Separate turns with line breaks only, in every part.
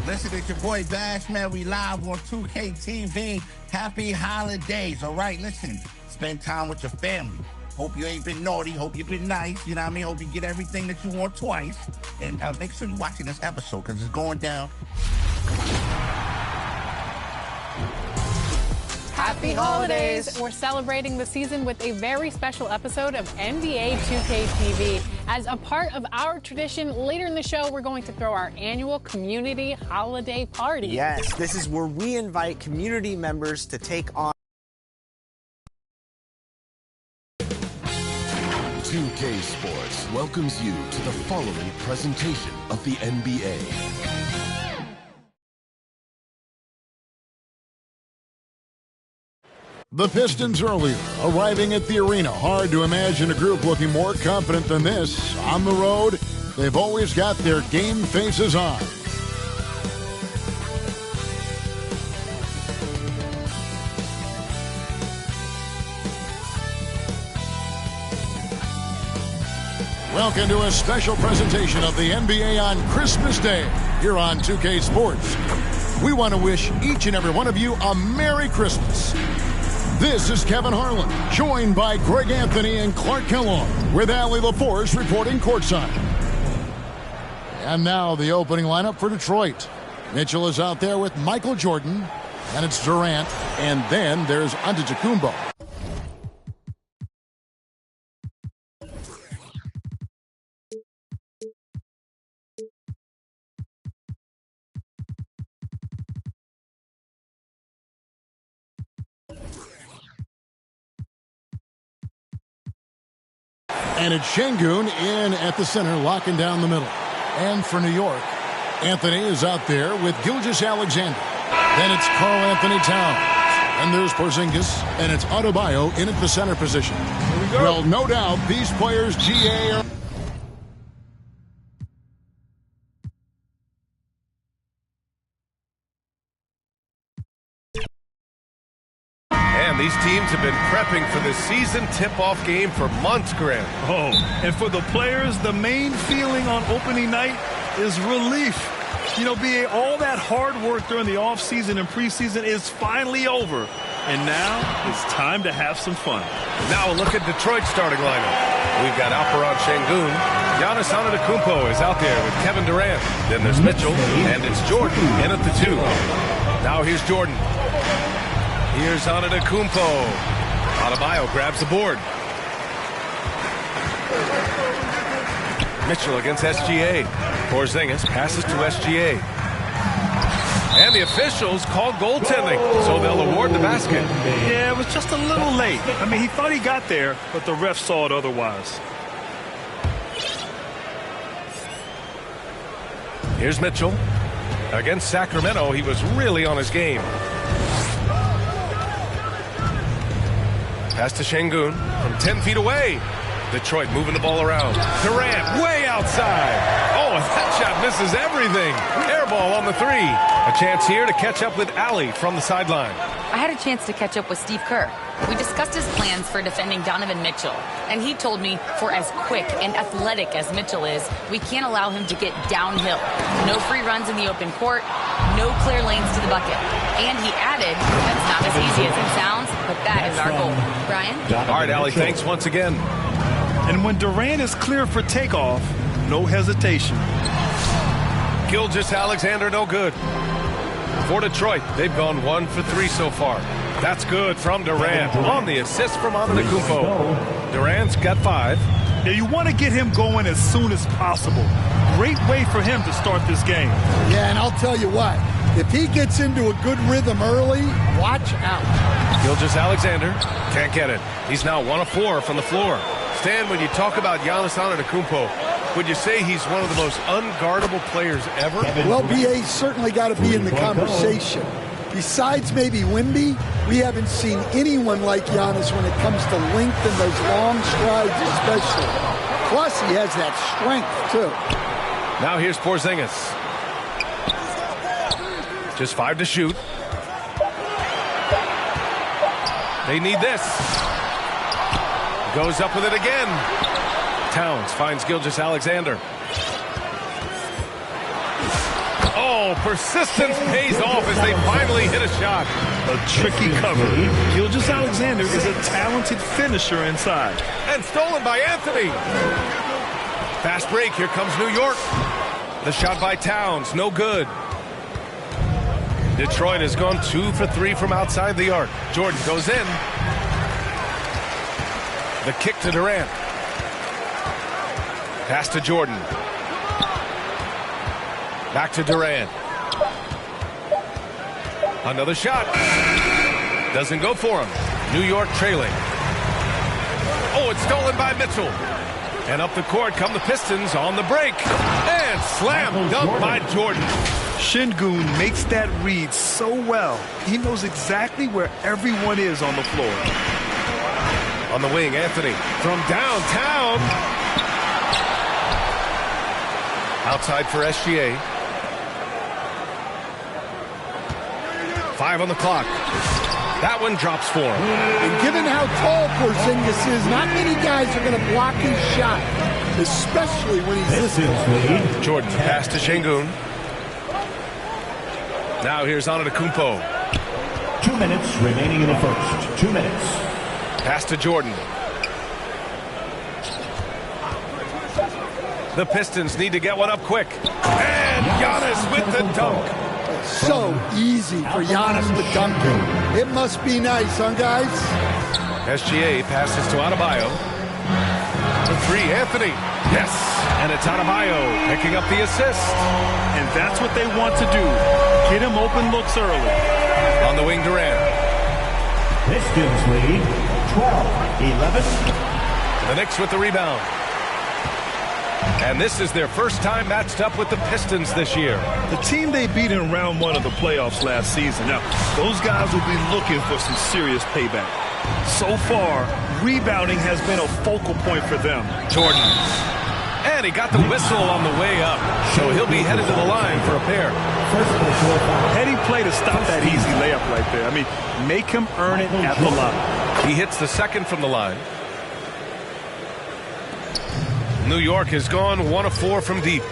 Listen, it's your boy Bash, man. We live on 2K TV. Happy holidays, all right? Listen, spend time with your family. Hope you ain't been naughty. Hope you've been nice. You know what I mean? Hope you get everything that you want twice. And make sure you're watching this episode because it's going down.
Happy holidays! We're celebrating the season with a very special episode of NBA 2K TV. As a part of our tradition, later in the show, we're going to throw our annual community holiday party.
Yes, this is where we invite community members to take on
2K Sports welcomes you to the following presentation of the NBA.
The Pistons earlier, arriving at the arena. Hard to imagine a group looking more confident than this. On the road, they've always got their game faces on. Welcome to a special presentation of the NBA on Christmas Day here on 2K Sports. We want to wish each and every one of you a Merry Christmas. This is Kevin Harlan, joined by Greg Anthony and Clark Kellogg, with Allie LaForce reporting courtside. And now the opening lineup for Detroit. Mitchell is out there with Michael Jordan, and it's Durant, and then there's Antetokounmpo. And it's Şengün in at the center, locking down the middle. And for New York, Anthony is out there with Gilgeous-Alexander. Then it's Karl-Anthony Towns. And there's Porzingis, and it's Adebayo in at the center position. Here we go. Well, no doubt, these players, GA, are...
These teams have been prepping for the season tip-off game for months, Graham.
Oh, and for the players, the main feeling on opening night is relief. You know, BA, all that hard work during the offseason and preseason is finally over. And now it's time to have some fun.
Now a look at Detroit's starting lineup. We've got Alperen Şengün. Giannis Antetokounmpo is out there with Kevin Durant. Then there's Mitchell, and it's Jordan in at the 2. Now here's Jordan. Here's Antetokounmpo. Adebayo grabs the board. Mitchell against SGA. Porzingis passes to SGA. And the officials call goaltending, so they'll award the basket.
Yeah, it was just a little late. I mean, he thought he got there, but the ref saw it otherwise.
Here's Mitchell. Against Sacramento, he was really on his game. Pass to Şengün from 10 feet away. Detroit moving the ball around. Durant way outside. Oh, and that shot misses everything. Air ball on the 3. A chance here to catch up with Allie from the sideline.
I had a chance to catch up with Steve Kerr. We discussed his plans for defending Donovan Mitchell, and he told me for as quick and athletic as Mitchell is, we can't allow him to get downhill. No free runs in the open court, no clear lanes to the bucket. And he added, that's not as easy as it sounds, but that is our goal. Brian?
All right, Allie, thanks once again.
And when Durant is clear for takeoff, no hesitation.
Gilgeous-Alexander no good. For Detroit, they've gone 1 for 3 so far. That's good from Durant on the assist from Antetokounmpo. Durant's got 5.
Yeah, you want to get him going as soon as possible. Great way for him to start this game.
Yeah, and I'll tell you what, if he gets into a good rhythm early, watch out.
Gilgeous-Alexander can't get it. He's now 1 of 4 from the floor. Stan, when you talk about Giannis Antetokounmpo, would you say he's one of the most unguardable players ever?
Well, BA's certainly got to be in the conversation. Besides maybe Wemby, we haven't seen anyone like Giannis when it comes to length and those long strides especially. Plus, he has that strength, too.
Now here's Porzingis. Just 5 to shoot. They need this. Goes up with it again. Towns finds Gilgeous-Alexander. Oh, persistence pays off as they finally hit a shot.
A tricky cover. Gilgeous-Alexander is a talented finisher inside.
And stolen by Anthony. Fast break. Here comes New York. The shot by Towns. No good. Detroit has gone 2 for 3 from outside the arc. Jordan goes in. The kick to Durant. Pass to Jordan. Back to Durant. Another shot. Doesn't go for him. New York trailing. Oh, it's stolen by Mitchell. And up the court come the Pistons on the break. And slam dunk by Jordan.
Sengun makes that read so well. He knows exactly where everyone is on the floor.
On the wing, Anthony from downtown. Outside for SGA. 5 on the clock. That one drops for him.
And given how tall Porzingis is, not many guys are going to block his shot, especially when he's this tall.
Jordan pass to Sengun. Now here's Antetokounmpo.
2 minutes remaining in the first. 2 minutes.
Pass to Jordan. The Pistons need to get one up quick. And Giannis with the dunk.
So easy for Giannis to dunk it. It must be nice, huh, guys?
SGA passes to Adebayo. The 3, Anthony. Yes. And it's Adebayo picking up the assist.
And that's what they want to do. Get him open looks early.
On the wing, Durant.
Pistons lead 12-11.
The Knicks with the rebound. And this is their first time matched up with the Pistons this year.
The team they beat in round 1 of the playoffs last season. Now, those guys will be looking for some serious payback. So far, rebounding has been a focal point for them.
Jordan. And he got the whistle on the way up. So he'll be headed to the line for a pair.
Heady play to stop that easy layup right there. I mean, make him earn it at the line.
He hits the second from the line. New York has gone 1 of 4 from deep.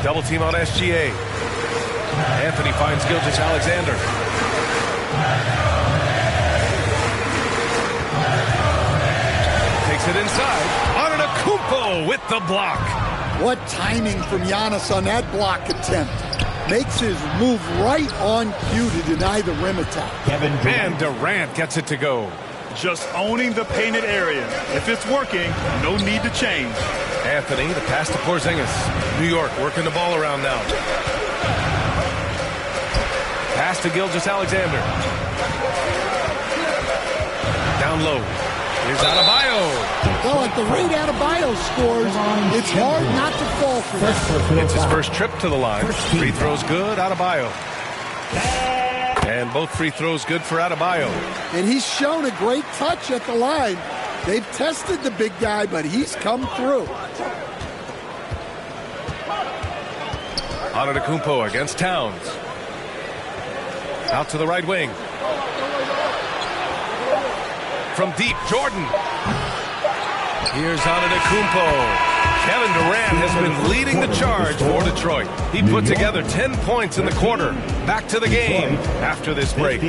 Double team on SGA. Anthony finds Gilgeous-Alexander. Takes it inside. Antetokounmpo with the block.
What timing from Giannis on that block attempt. Makes his move right on cue to deny the rim attack.
And Durant gets it to go.
Just owning the painted area. If it's working, no need to change.
Anthony, the pass to Porzingis. New York working the ball around now. Pass to Gilgeous-Alexander. Down low. Here's Adebayo.
Well, at the rate Adebayo scores, it's hard not to fall for that.
It's his first trip to the line. Free throws good, Adebayo. And both free throws good for Adebayo.
And he's shown a great touch at the line. They've tested the big guy, but he's come through.
Antetokounmpo against Towns. Out to the right wing. From deep, Jordan. Here's Antetokounmpo. Kevin Durant has been leading the charge for Detroit. He put together 10 points in the quarter. Back to the game after this break.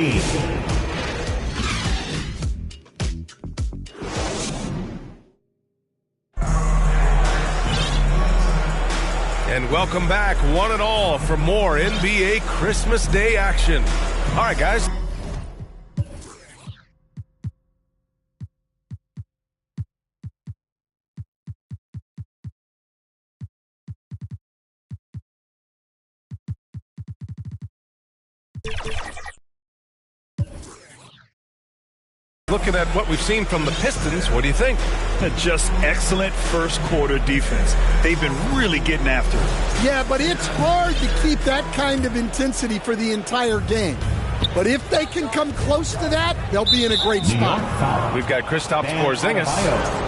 And welcome back, one and all, for more NBA Christmas Day action. All right, guys. Looking at what we've seen from the Pistons, what do you think?
Just excellent first quarter defense. They've been really getting after it.
Yeah, but it's hard to keep that kind of intensity for the entire game. But if they can come close to that, they'll be in a great spot.
We've got Kristaps Porzingis,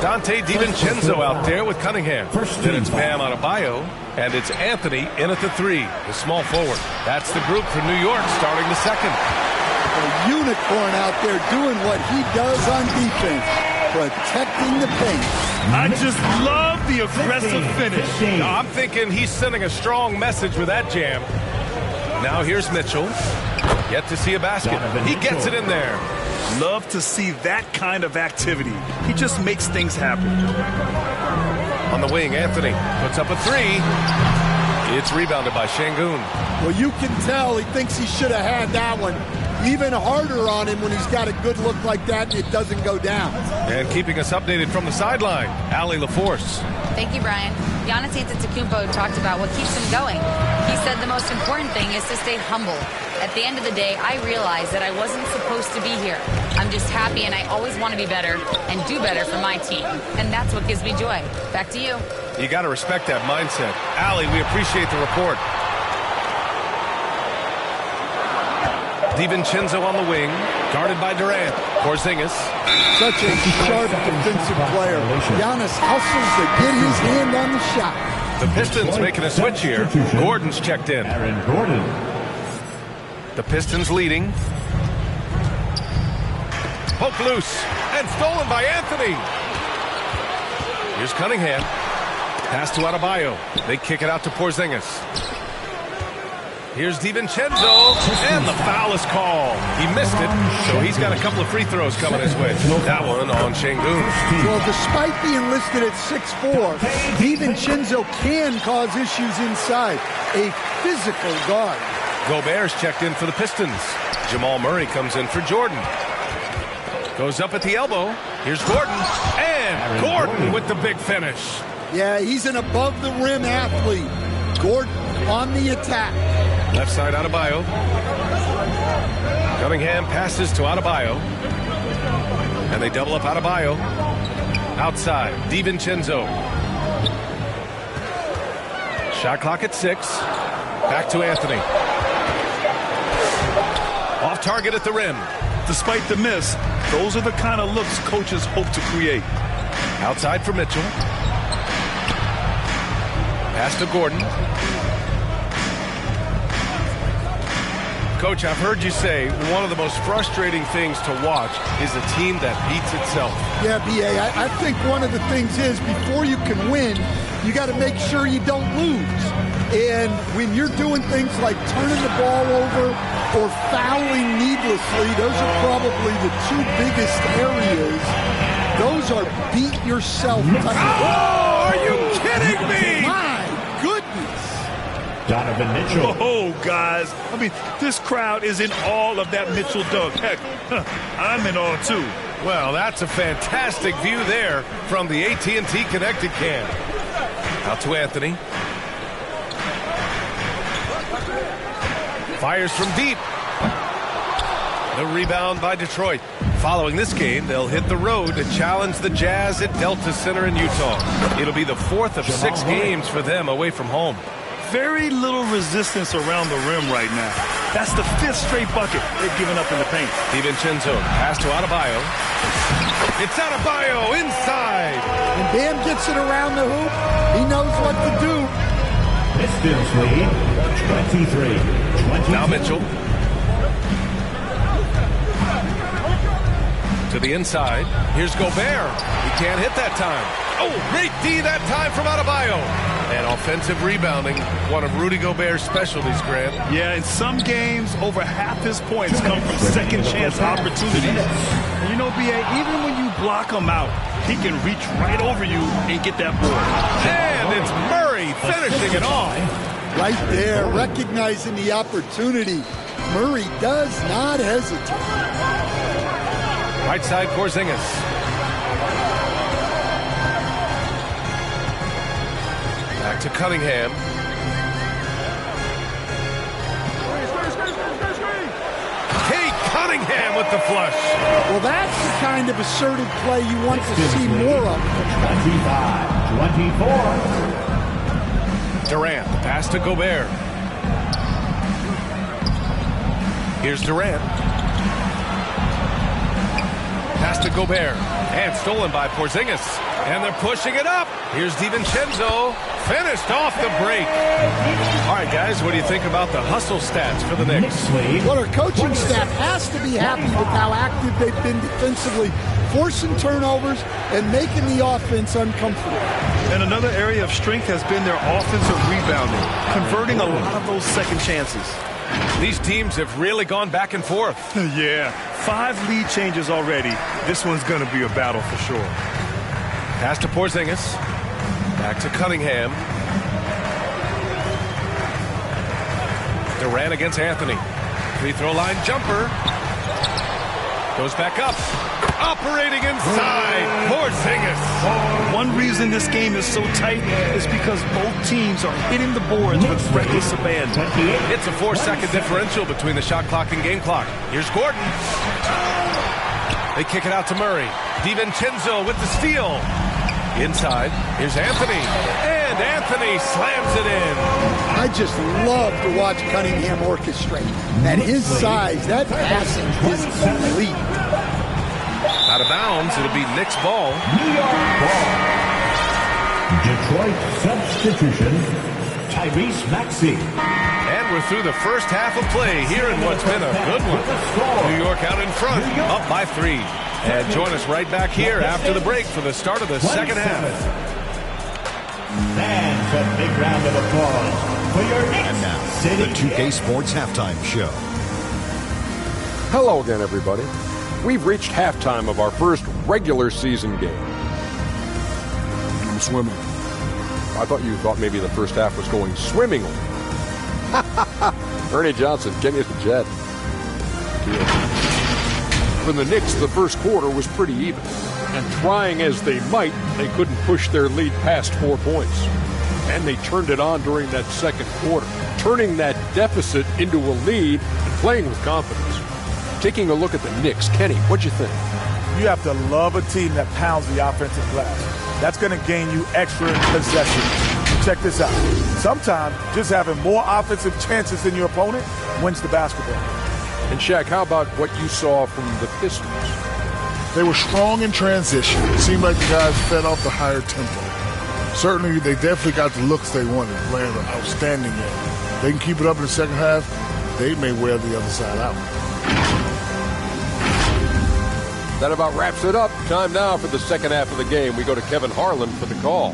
Dante DiVincenzo out there with Cunningham. Then it's Bam Adebayo, and it's Anthony in at the 3, the small forward. That's the group for New York starting the second.
A unicorn out there doing what he does on defense. protecting the paint.
I just love the aggressive finish.
I'm thinking he's sending a strong message with that jam. Now here's Mitchell. Yet to see a basket. He gets it in there.
Love to see that kind of activity. He just makes things happen.
On the wing, Anthony puts up a three. It's rebounded by Şengün.
Well, you can tell he thinks he should have had that one. Even harder on him when he's got a good look like that and it doesn't go down.
And keeping us updated from the sideline, Allie LaForce.
Thank you, Brian. Giannis Antetokounmpo talked about what keeps him going. He said the most important thing is to stay humble. At the end of the day, I realized that I wasn't supposed to be here. I'm just happy and I always want to be better and do better for my team. And that's what gives me joy. Back to you.
You got to respect that mindset. Allie, we appreciate the report. DiVincenzo on the wing, guarded by Durant. Porzingis.
Such a sharp defensive player. Giannis hustles to get his hand on the shot.
The Pistons making a switch here. Gordon's checked in.
Aaron Gordon.
The Pistons leading. Poked loose and stolen by Anthony. Here's Cunningham. Pass to Adebayo. They kick it out to Porzingis. Here's DiVincenzo, and the foul is called. He missed it, so he's got a couple of free throws coming his way. That one on Şengün.
Well, despite being listed at 6'4", DiVincenzo can cause issues inside. A physical guard.
Gobert's checked in for the Pistons. Jamal Murray comes in for Jordan. Goes up at the elbow. Here's Gordon, and Gordon with the big finish.
Yeah, he's an above-the-rim athlete. Gordon on the attack.
Left side, Adebayo. Cunningham passes to Adebayo. And they double up Adebayo. Outside, DiVincenzo. Shot clock at 6. Back to Anthony. Off target at the rim.
Despite the miss, those are the kind of looks coaches hope to create.
Outside for Mitchell. Pass to Gordon. Coach, I've heard you say one of the most frustrating things to watch is a team that beats itself.
Yeah, B.A., I think one of the things is before you can win, you got to make sure you don't lose. And when you're doing things like turning the ball over or fouling needlessly, those are probably the two biggest areas. Those are beat yourself.
Oh, are you kidding me?
My goodness.
Donovan Mitchell.
Oh, guys. I mean, this crowd is in awe of that Mitchell dunk. Heck, I'm in awe, too.
Well, that's a fantastic view there from the AT&T Connected Cam. Out to Anthony. Fires from deep. The rebound by Detroit. Following this game, they'll hit the road to challenge the Jazz at Delta Center in Utah. It'll be the 4th of 6 games for them away from home.
Very little resistance around the rim right now. That's the 5th straight bucket they've given up in the paint.
DiVincenzo, pass to Adebayo. It's Adebayo inside.
And Bam gets it around the hoop. He knows what to do.
Pistons lead 23-22.
Now Mitchell. To the inside. Here's Gobert. He can't hit that time. Oh, great D that time from Adebayo. And offensive rebounding, one of Rudy Gobert's specialties, Grant.
Yeah, in some games, over half his points come from second chance opportunities. And you know, B.A., even when you block him out, he can reach right over you and get that ball.
And it's Murray finishing it off.
Right there, recognizing the opportunity. Murray does not hesitate.
Right side, Porzingis. Back to Cunningham. Kate Cunningham with the flush.
Well, that's the kind of assertive play you want to see more of.
25-24.
Durant, the pass to Gobert. Here's Durant. Pass to Gobert. And stolen by Porzingis. And they're pushing it up. Here's DiVincenzo. Finished off the break. All right, guys, what do you think about the hustle stats for the Knicks?
Well, our coaching staff has to be happy with how active they've been defensively forcing turnovers and making the offense uncomfortable.
And another area of strength has been their offensive rebounding, converting a lot of those second chances.
These teams have really gone back and forth.
Yeah, 5 lead changes already. This one's going to be a battle for sure.
Pass to Porzingis. Back to Cunningham. Durant against Anthony. Free throw line jumper. Goes back up. Operating inside. Porzingis.
One reason this game is so tight is because both teams are hitting the boards with reckless abandon.
It's a 4-second differential between the shot clock and game clock. Here's Gordon. They kick it out to Murray. DiVincenzo with the steal. Inside. Here's Anthony. And Anthony slams it in.
I just love to watch Cunningham orchestrate. At his size, that passing is elite.
Out of bounds, it'll be Knicks ball.
New York ball. Detroit substitution, Tyrese Maxey.
And we're through the first half of play here in what's been a good one. New York out in front, up by 3. And join us right back here after the break for the start of the second half.
Fans, a big round of applause for your Knicks.
And now, the 2K Sports Halftime Show.
Hello again, everybody. We've reached halftime of our first regular season game.
I'm swimming.
I thought you thought maybe the first half was going swimmingly. Ernie Johnson, Kenny the Jet. For the Knicks, the first quarter was pretty even. And trying as they might, they couldn't push their lead past 4 points. And they turned it on during that second quarter, turning that deficit into a lead and playing with confidence. Taking a look at the Knicks, Kenny, what'd you think?
You have to love a team that pounds the offensive glass. That's going to gain you extra possessions. Check this out. Sometimes just having more offensive chances than your opponent wins the basketball.
And Shaq, how about what you saw from the Pistons?
They were strong in transition. It seemed like the guys fed off the higher tempo. Certainly, they definitely got the looks they wanted, playing an outstanding game. They can keep it up in the second half, they may wear the other side out.
That about wraps it up. Time now for the second half of the game. We go to Kevin Harlan for the call.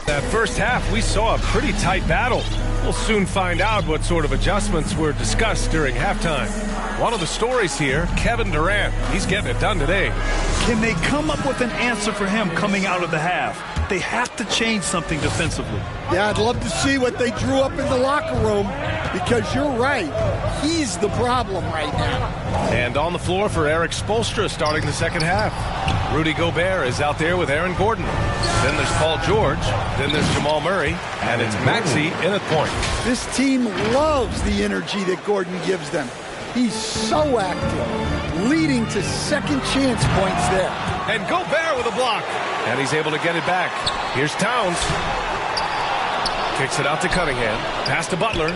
That first half, we saw a pretty tight battle. We'll soon find out what sort of adjustments were discussed during halftime. One of the stories here, Kevin Durant. He's getting it done today.
Can they come up with an answer for him coming out of the half? They have to change something defensively.
Yeah, I'd love to see what they drew up in the locker room, because you're right. He's the problem right now.
And on the floor for Eric Spoelstra starting the second half. Rudy Gobert is out there with Aaron Gordon. Then there's Paul George. Then there's Jamal Murray. And it's Maxey in at point.
This team loves the energy that Gordon gives them. He's so active, leading to second chance points there.
And Gobert with a block. And he's able to get it back. Here's Towns. Kicks it out to Cunningham. Pass to Butler.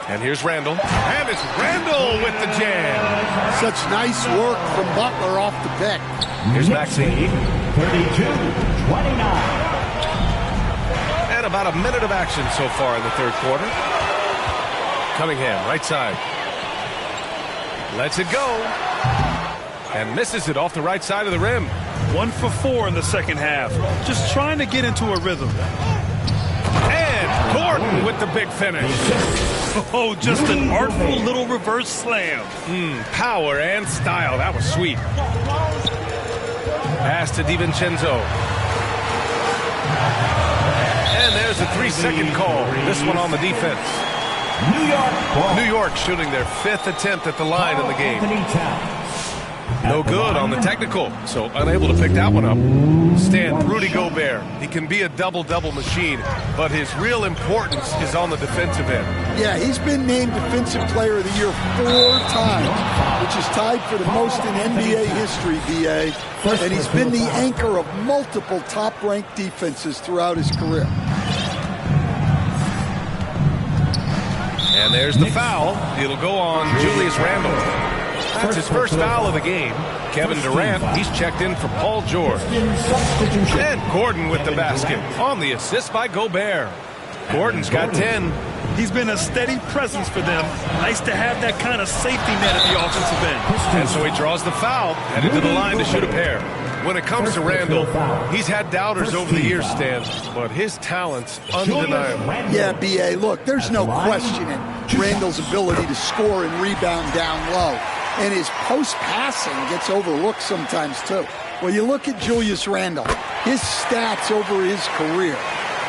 And here's Randall. And it's Randall with the jam.
Such nice work from Butler off the pick.
Here's Maxey.
32-29.
And about a minute of action so far in the third quarter. Cunningham, right side. Lets it go. And misses it off the right side of the rim.
1 for 4 in the second half. Just trying to get into a rhythm.
And Gordon with the big finish.
Oh, just an artful little reverse slam.
Power and style. That was sweet. Pass to DiVincenzo. And there's a 3-second call. This one on the defense.
New York ball.
New York shooting their 5th attempt at the line in the game. No good on the technical, so unable to pick that one up. Stan, Rudy Gobert. He can be a double-double machine, but his real importance is on the defensive end.
Yeah, he's been named Defensive Player of the Year 4 times, which is tied for the most in NBA history, BA. And he's been the anchor of multiple top-ranked defenses throughout his career.
And there's the foul. It'll go on Julius Randle. That's his first foul of the game. Kevin Durant, he's checked in for Paul George. And Gordon with the basket on the assist by Gobert. Gordon's got 10.
He's been a steady presence for them. Nice to have that kind of safety net at the offensive end.
And so he draws the foul, headed to the line to shoot a pair. When it comes to Randle, he's had doubters over the years, Stan, but his talent's undeniable.
Yeah, B.A., look, there's no questioning Randle's ability to score and rebound down low. And his post-passing gets overlooked sometimes, too. Well, you look at Julius Randle, his stats over his career.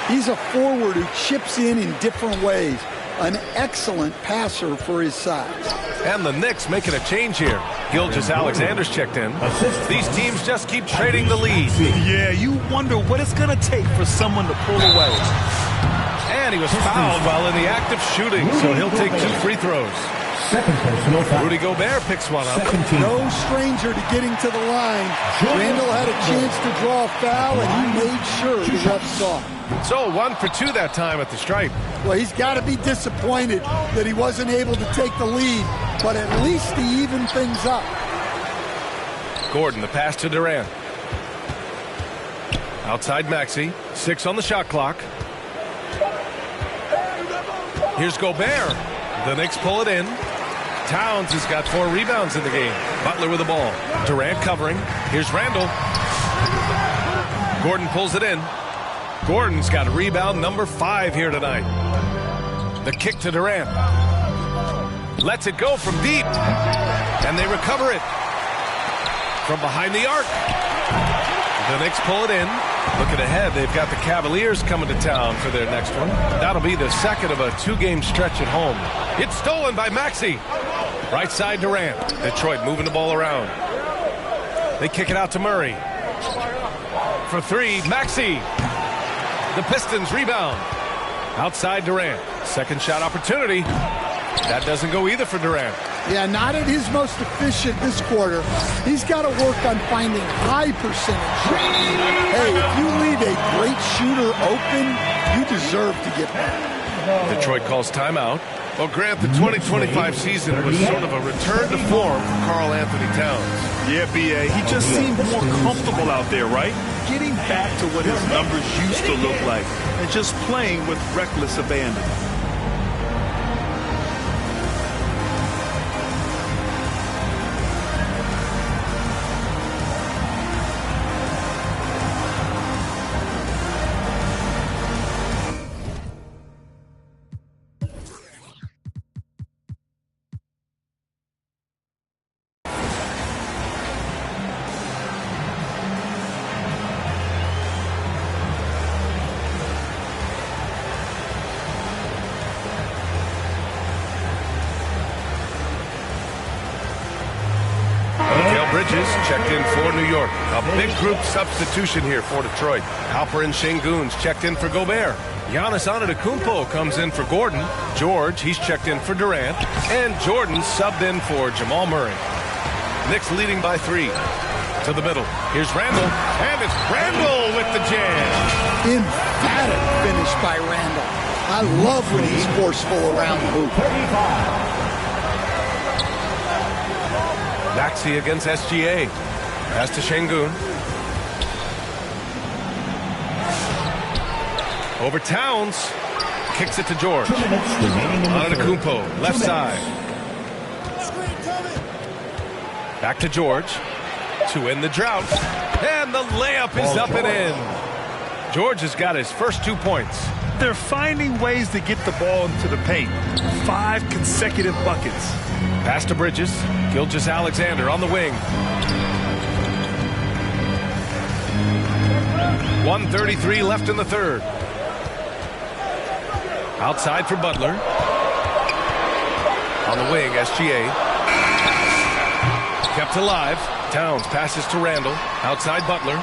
He's a forward who chips in different ways. An excellent passer for his size.
And the Knicks making a change here. Gilgeous-Alexander's checked in. These teams just keep trading the lead.
Yeah, you wonder what it's going to take for someone to pull away.
And he was fouled while in the act of shooting, so he'll take 2 free throws. Rudy Gobert picks one up.
No stranger to getting to the line. Randle had a chance to draw a foul, and he made sure the ref saw it.
So 1 for 2 that time at the stripe.
Well, he's got to be disappointed that he wasn't able to take the lead, but at least he evened things up.
Gordon, the pass to Durant. Outside Maxey. 6 on the shot clock. Here's Gobert. The Knicks pull it in. Towns has got 4 rebounds in the game. Butler with the ball. Durant covering. Here's Randle. Gordon pulls it in. Gordon's got rebound number 5 here tonight. The kick to Durant. Lets it go from deep. And they recover it. From behind the arc. The Knicks pull it in. Looking ahead, they've got the Cavaliers coming to town for their next one. That'll be the second of a 2-game stretch at home. It's stolen by Maxey. Right side Durant. Detroit moving the ball around. They kick it out to Murray. For 3, Maxey. The Pistons rebound. Outside Durant. Second shot opportunity. That doesn't go either for Durant.
Yeah, not at his most efficient this quarter. He's got to work on finding high percentage. Hey, if you leave a great shooter open, you deserve to get back.
Detroit calls timeout. Well, Grant, the 2025 season was sort of a return to form for Karl Anthony Towns.
Yeah, B.A., he just seemed more comfortable out there, right? Getting back to what his numbers used to look like and just playing with reckless abandon.
Bridges checked in for New York. A big group substitution here for Detroit. Alperen Şengün's checked in for Gobert. Giannis Antetokounmpo comes in for Gordon. George, he's checked in for Durant. And Jordan subbed in for Jamal Murray. Knicks leading by 3. To the middle. Here's Randle. And it's Randle with the jam.
Emphatic finish by Randle. I love when he's forceful around the hoop.
Maxey against SGA. Pass to Şengün. Over Towns. Kicks it to George. Antetokounmpo, left side. Back to George. To end the drought. And the layup is up and in. George has got his first 2 points.
They're finding ways to get the ball into the paint. 5 consecutive buckets.
Pass to Bridges. Gilgeous-Alexander on the wing. 1:33 left in the third. Outside for Butler. On the wing, SGA. Kept alive. Towns passes to Randall. Outside Butler.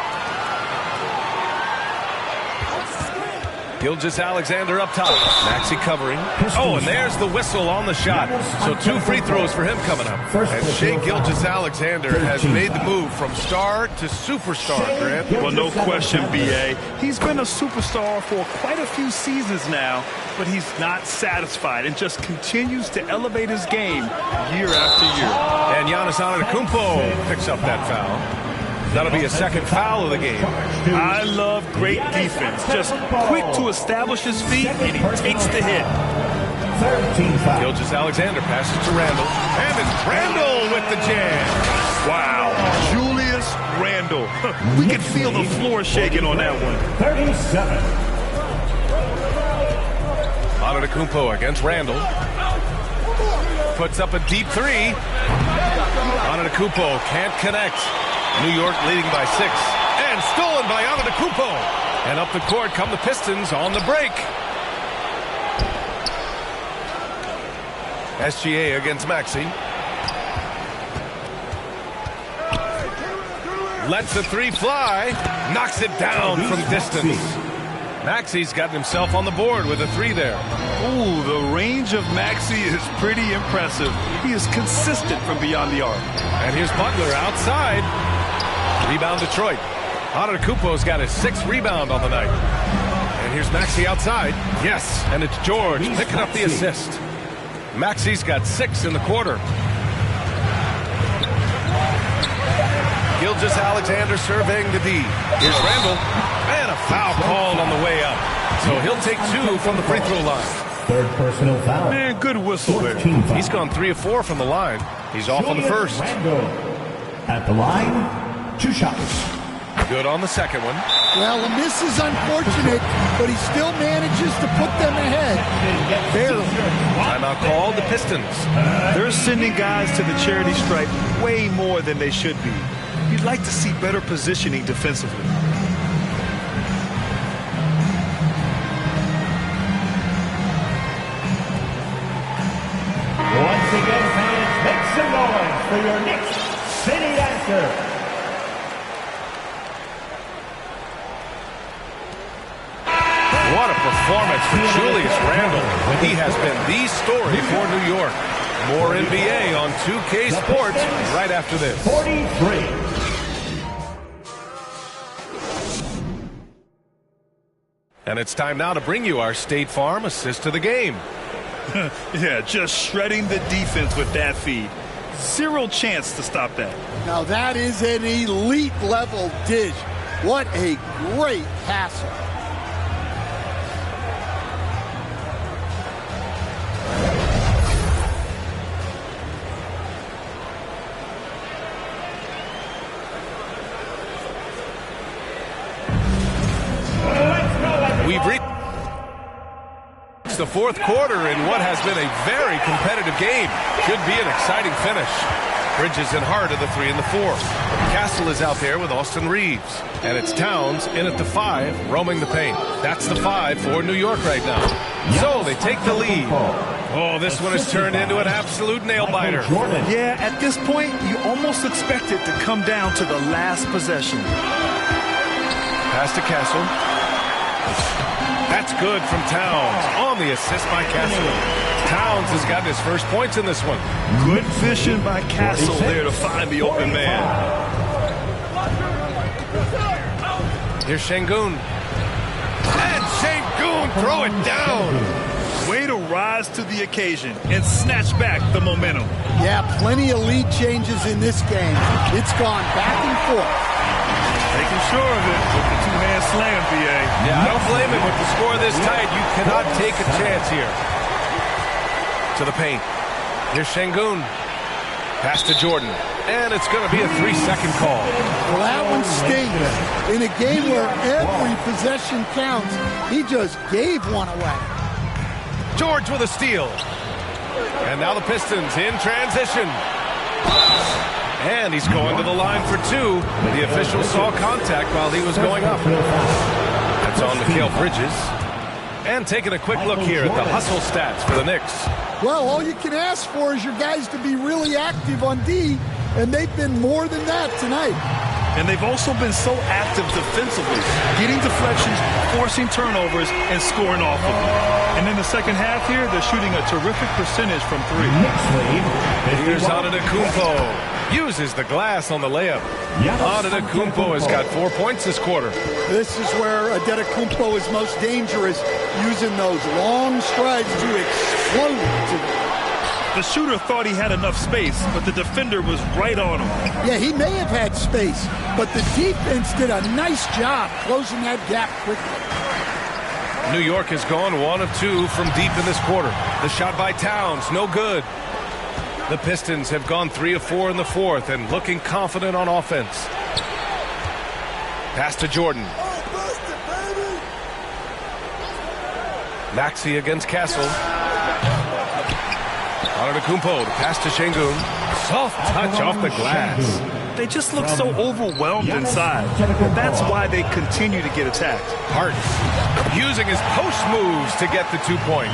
Gilgeous-Alexander up top. Maxey covering. Oh, and there's the whistle on the shot. So 2 free throws for him coming up. And Shai Gilgeous-Alexander has made the move from star to superstar, Grant.
Well, no question, B.A. He's been a superstar for quite a few seasons now, but he's not satisfied and just continues to elevate his game year after year.
And Giannis Antetokounmpo picks up that foul. That'll be a second foul of the game.
I love great defense. Just quick to establish his feet, and he takes the hit.
Gilgeous-Alexander passes to Randall. And it's Randall with the jam.
Wow. Julius Randle. We can feel the floor shaking on that one.
37.
Antetokounmpo against Randall. Puts up a deep 3. Antetokounmpo can't connect. New York leading by 6. And stolen by Antetokounmpo. And up the court come the Pistons on the break. SGA against Maxey. Lets the 3 fly. Knocks it down from distance. Maxey's gotten himself on the board with a 3 there.
Ooh, the range of Maxey is pretty impressive. He is consistent from beyond the arc.
And here's Butler outside. Rebound Detroit. Antetokounmpo's got his 6th rebound on the night. And here's Maxey outside. Yes, and it's George picking up the assist. Maxey's got 6 in the quarter. Gilgeous-Alexander surveying the D. Here's Randall. And a foul called on the way up. So he'll take 2 from the free throw line.
Third personal foul.
Man, good whistle there.
He's gone 3 of 4 from the line. He's off on the first.
Randall. At the line, 2 shots.
Good on the second one.
Well, a miss is unfortunate, but he still manages to put them ahead. Barely.
Timeout called the Pistons.
They're sending guys to the charity stripe way more than they should be. You'd like to see better positioning defensively.
Once again, fans, make some noise for your Knicks City Dancer.
What a performance for Julius Randle. He has been the story for New York. More NBA on 2K Sports right after this.
43.
And it's time now to bring you our State Farm assist to the game.
Yeah, just shredding the defense with that feed. Zero chance to stop that.
Now that is an elite level dish. What a great passer.
We've reached the 4th quarter in what has been a very competitive game. Should be an exciting finish. Bridges and Hart are the 3 and the 4. Castle is out there with Austin Reeves. And it's Towns in at the 5, roaming the paint. That's the 5 for New York right now. So they take the lead. Oh, this one has turned into an absolute nail-biter.
Yeah, at this point, you almost expect it to come down to the last possession.
Pass to Castle. That's good from Towns on the assist by Castle. Towns has gotten his first points in this one.
Good vision by Castle there to find the open man.
Here's Şengün. And Şengün throw it down.
Way to rise to the occasion and snatch back the momentum.
Yeah, plenty of lead changes in this game. It's gone back and forth.
Making sure of it with the 2-hand slam, B.A.
Yeah, I don't blame him with the score this tight. You cannot take a chance here. To the paint. Here's Şengün. Pass to Jordan. And it's going to be a 3-second call.
Well, that one stinks. In a game where every possession counts, he just gave one away.
George with a steal. And now the Pistons in transition. And he's going to the line for 2. The official saw contact while he was going up. That's on Mikal Bridges. And taking a quick look here at the hustle stats for the Knicks.
Well, all you can ask for is your guys to be really active on D and they've been more than that tonight.
And they've also been so active defensively, getting deflections, forcing turnovers, and scoring off of them. And in the second half here, they're shooting a terrific percentage from three.
Here's Antetokounmpo. Uses the glass on the layup. Antetokounmpo has got 4 points this quarter.
This is where Antetokounmpo is most dangerous, using those long strides to explode.
The shooter thought he had enough space, but the defender was right on him.
Yeah, he may have had space, but the defense did a nice job closing that gap quickly.
New York has gone 1 of 2 from deep in this quarter. The shot by Towns, no good. The Pistons have gone 3 of 4 in the fourth and looking confident on offense. Pass to Jordan. Maxey against Castle. Antetokounmpo, the pass to Şengün. Soft touch off the glass.
They just look so overwhelmed inside. That's why they continue to get attacked.
Hart using his post moves to get the 2 points.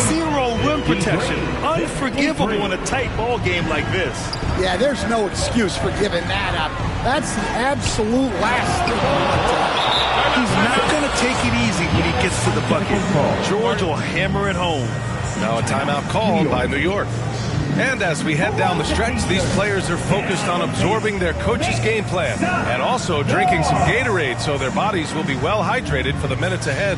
Zero rim protection. Unforgivable in a tight ball game like this.
Yeah, there's no excuse for giving that up. That's the absolute last thing.
He's not going to take it easy when he gets to the bucket. George will hammer it home.
Now a timeout called by New York. And as we head down the stretch, these players are focused on absorbing their coach's game plan and also drinking some Gatorade so their bodies will be well hydrated for the minutes ahead.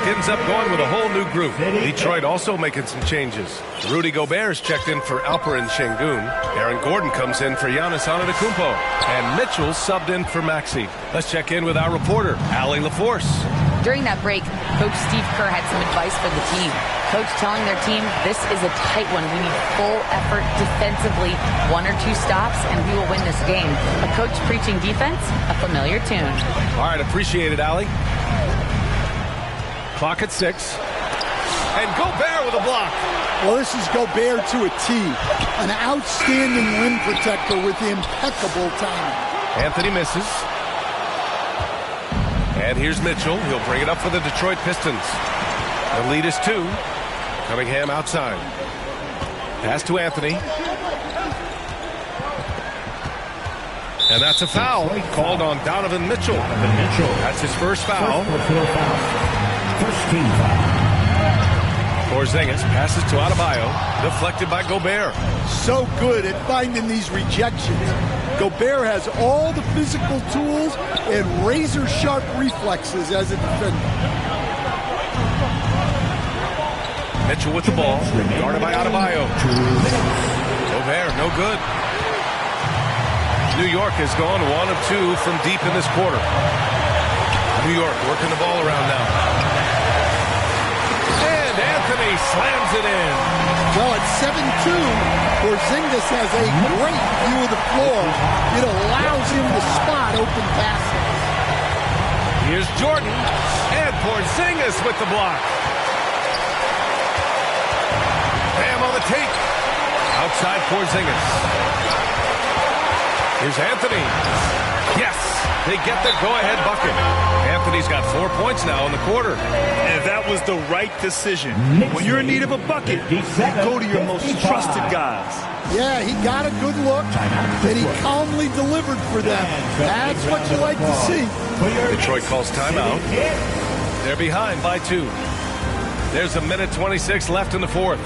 Ends up going with a whole new group. Detroit also making some changes. Rudy Gobert's checked in for Alperen Şengün. Aaron Gordon comes in for Giannis Antetokounmpo. And Mitchell subbed in for Maxey. Let's check in with our reporter, Allie LaForce.
During that break, Coach Steve Kerr had some advice for the team. Coach telling their team, this is a tight one. We need full effort defensively. 1 or 2 stops, and we will win this game. A coach preaching defense, a familiar tune.
All right, appreciate it, Allie. Clock at 6. And Gobert with a block.
Well, this is Gobert to a T. An outstanding rim protector with impeccable timing.
Anthony misses. And here's Mitchell. He'll bring it up for the Detroit Pistons. The lead is 2. Cunningham outside. Pass to Anthony. And that's a foul called on Donovan Mitchell. That's his first foul.
First team foul.
Porzingis passes to Adebayo, deflected by Gobert.
So good at finding these rejections. Gobert has all the physical tools and razor-sharp reflexes as a defender.
Mitchell with the ball, guarded by Adebayo. Gobert, no good. New York has gone 1 of 2 from deep in this quarter. New York working the ball around now. Anthony slams it in.
Well, at 7-2, Porzingis has a great view of the floor. It allows him to spot open passes.
Here's Jordan, and Porzingis with the block. Bam on the tape. Outside Porzingis. Here's Anthony. Yes, they get the go-ahead bucket. Anthony's got 4 points now in the quarter.
And that was the right decision. When you're in need of a bucket, you go to your most trusted guys.
Yeah, he got a good look, and he calmly delivered for them. That's what you like to see.
Detroit calls timeout. They're behind by 2. There's a minute 26 left in the fourth.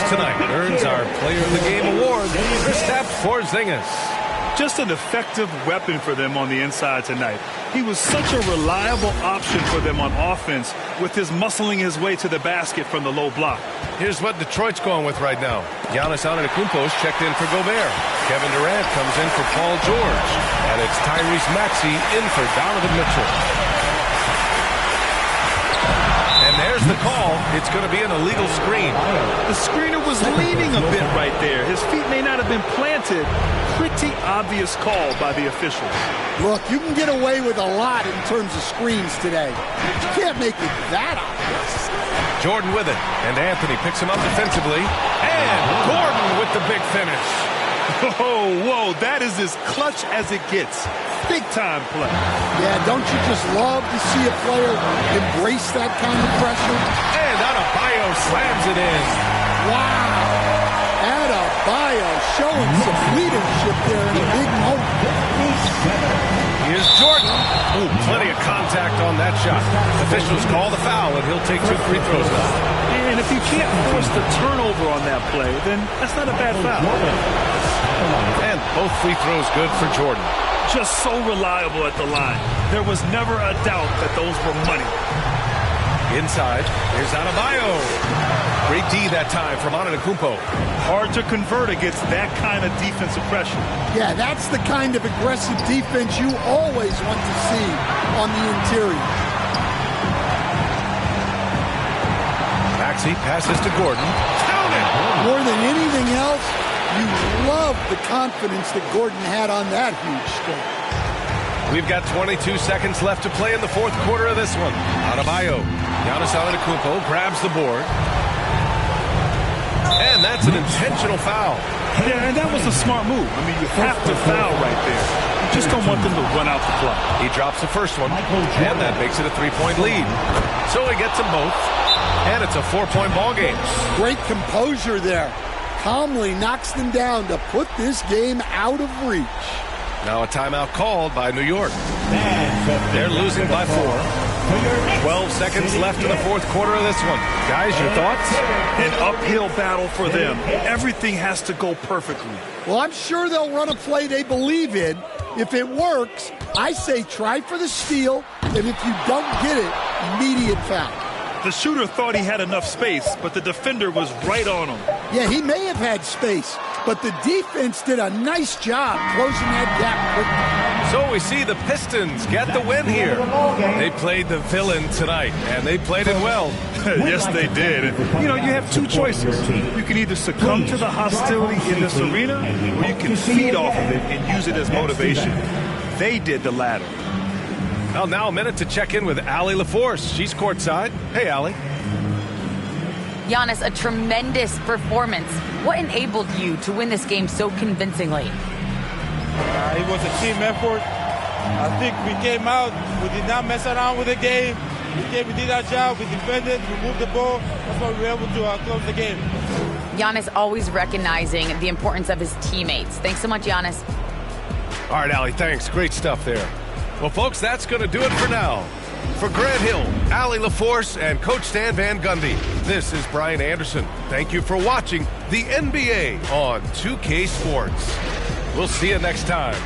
Tonight earns our Player of the Game award, Kristaps Porzingis.
Just an effective weapon for them on the inside tonight. He was such a reliable option for them on offense with his muscling his way to the basket from the low block.
Here's what Detroit's going with right now. Giannis Antetokounmpo checked in for Gobert. Kevin Durant comes in for Paul George. And it's Tyrese Maxey in for Donovan Mitchell. And there's the call. It's going to be an illegal screen.
The screener was leaning a bit right there. His feet may not have been planted. Pretty obvious call by the officials.
Look, you can get away with a lot in terms of screens today. You can't make it that obvious.
Jordan with it. And Anthony picks him up defensively. And Gordon with the big finish.
Oh, whoa, that is as clutch as it gets. Big time play.
Yeah, don't you just love to see a player embrace that kind of pressure?
And Adebayo slams it in.
Wow. Adebayo showing some leadership there in a big moment.
Here's Jordan. Ooh, plenty of contact on that shot. Officials call the foul, and he'll take 2 free throws now.
And if you can't force the turnover on that play, then that's not a bad foul.
And both free throws good for Jordan.
Just so reliable at the line. There was never a doubt that those were money.
Inside, here's Adebayo. Great D that time from Antetokounmpo.
Hard to convert against that kind of defensive pressure.
Yeah, that's the kind of aggressive defense you always want to see on the interior.
Maxey passes to Gordon. Count it!
More than anything else, you love the confidence that Gordon had on that huge stroke.
We've got 22 seconds left to play in the fourth quarter of this one. Adebayo. Giannis Antetokounmpo grabs the board. And that's an intentional foul.
Yeah, and that was a smart move. I mean, you have to foul right there. You just don't want them to run out the clock.
He drops the first one, and that makes it a 3-point lead. So he gets them both, and it's a 4-point ball game.
Great composure there. Calmly knocks them down to put this game out of reach.
Now a timeout called by New York. They're losing by 4. 12 seconds left in the fourth quarter of this one. Guys, your thoughts?
An uphill battle for them. Everything has to go perfectly.
Well, I'm sure they'll run a play they believe in. If it works, I say try for the steal, and if you don't get it, immediate foul.
The shooter thought he had enough space, but the defender was right on him.
Yeah, he may have had space, but the defense did a nice job closing that gap quickly.
So we see the Pistons get the win here. They played the villain tonight, and they played it well.
Yes, they did. You know, you have 2 choices. You can either succumb to the hostility in this arena, or you can feed off of it and use it as motivation. They did the latter.
Well, now a minute to check in with Allie LaForce. She's courtside. Hey, Allie.
Giannis, a tremendous performance. What enabled you to win this game so convincingly?
It was a team effort. I think we came out, we did not mess around with the game. We did our job, we defended, we moved the ball. That's why we were able to close the game.
Giannis always recognizing the importance of his teammates. Thanks so much, Giannis.
All right, Allie, thanks. Great stuff there. Well, folks, that's going to do it for now. For Grant Hill, Allie LaForce, and Coach Stan Van Gundy, this is Brian Anderson. Thank you for watching the NBA on 2K Sports. We'll see you next time.